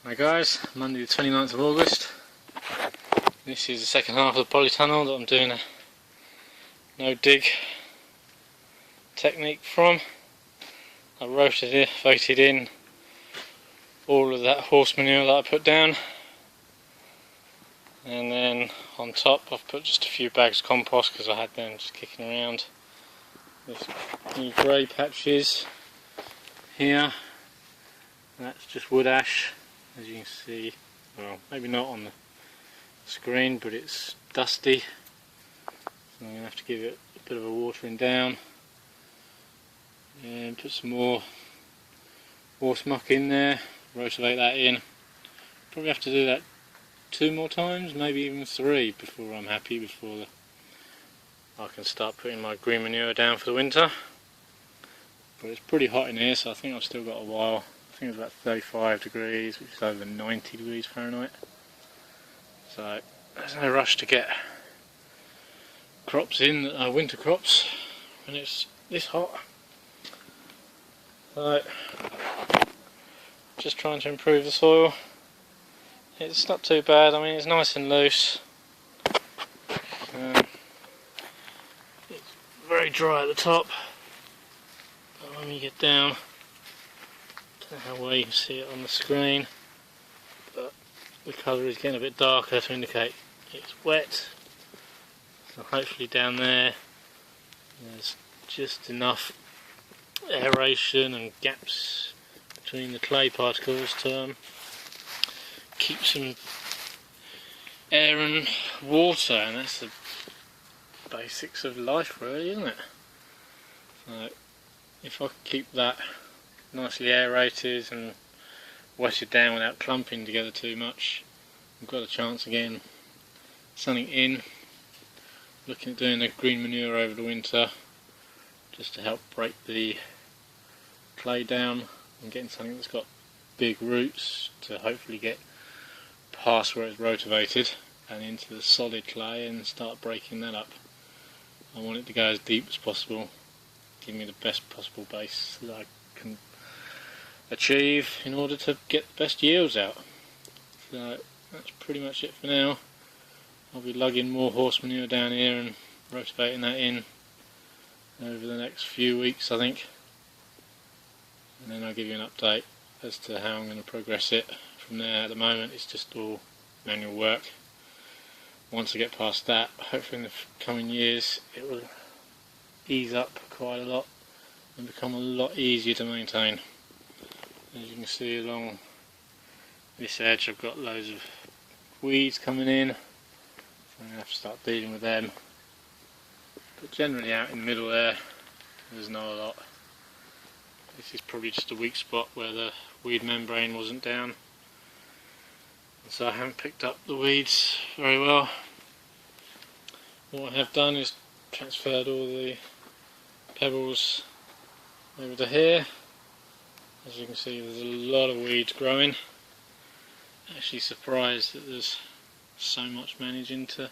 Hi guys, Monday the 29th of August. This is the second half of the polytunnel that I'm doing a no dig technique from. I rotated in all of that horse manure that I put down, and then on top I've put just a few bags of compost because I had them just kicking around. There's new grey patches here, that's just wood ash. As you can see, well, maybe not on the screen, but it's dusty, so I'm going to have to give it a bit of a watering down and put some more horse muck in there, rotate that in. Probably have to do that 2 more times, maybe even 3 before I'm happy, I can start putting my green manure down for the winter. But it's pretty hot in here, so I think I've still got a while. I think it's about 35 degrees, which is over 90 degrees Fahrenheit. So there's no rush to get crops in, winter crops, when it's this hot. So just trying to improve the soil. It's not too bad, I mean it's nice and loose. It's very dry at the top, but when you get down, I don't know how well you can see it on the screen, but the colour is getting a bit darker to indicate it's wet. So hopefully down there's just enough aeration and gaps between the clay particles to keep some air and water, and that's the basics of life really, isn't it? So if I can keep that nicely aerated and wetted down without clumping together too much, I've got a chance again sunning in, looking at doing the green manure over the winter just to help break the clay down and getting something that's got big roots to hopefully get past where it's rotivated and into the solid clay and start breaking that up. I want it to go as deep as possible, give me the best possible base that I can achieve in order to get the best yields out. So that's pretty much it for now. I'll be lugging more horse manure down here and rotivating that in over the next few weeks, I think, and then I'll give you an update as to how I'm going to progress it from there. At the moment it's just all manual work. Once I get past that, hopefully in the coming years it will ease up quite a lot and become a lot easier to maintain. As you can see along this edge I've got loads of weeds coming in, so I'm going to have to start dealing with them. But generally out in the middle there's not a lot. This is probably just a weak spot where the weed membrane wasn't down, and so I haven't picked up the weeds very well. What I have done is transferred all the pebbles over to here. As you can see there's a lot of weeds growing. Actually surprised that there's so much managing to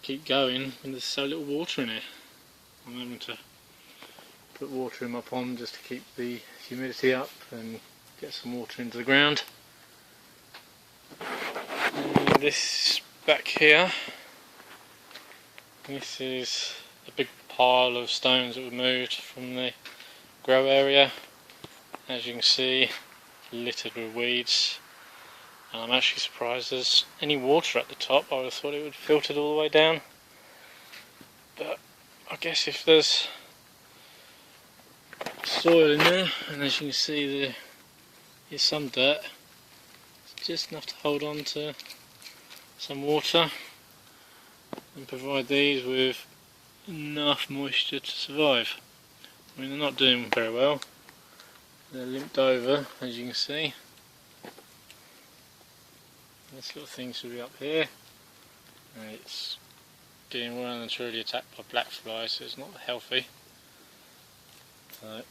keep going when there's so little water in it. I'm having to put water in my pond just to keep the humidity up and get some water into the ground. And this back here, this is a big pile of stones that were moved from the grow area. As you can see, littered with weeds, and I'm actually surprised there's any water at the top. I would have thought it would have filtered all the way down, but I guess if there's soil in there, and as you can see there is some dirt, it's just enough to hold on to some water and provide these with enough moisture to survive. I mean, they're not doing very well. They're limped over, as you can see. This little thing should be up here, and it's doing well and truly attacked by black flies, so it's not healthy. So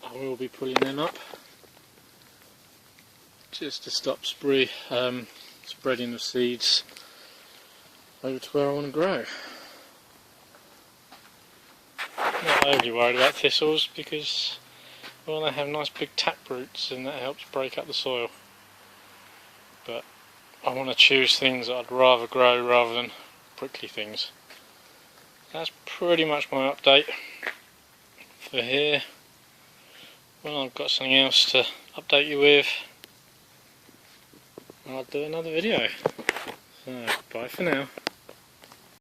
I will be pulling them up just to stop spreading of seeds over to where I want to grow. Not overly worried about thistles because, well, they have nice big tap roots and that helps break up the soil. I want to choose things that I'd rather grow rather than prickly things. That's pretty much my update for here. When I've got something else to update you with, I'll do another video. So, bye for now.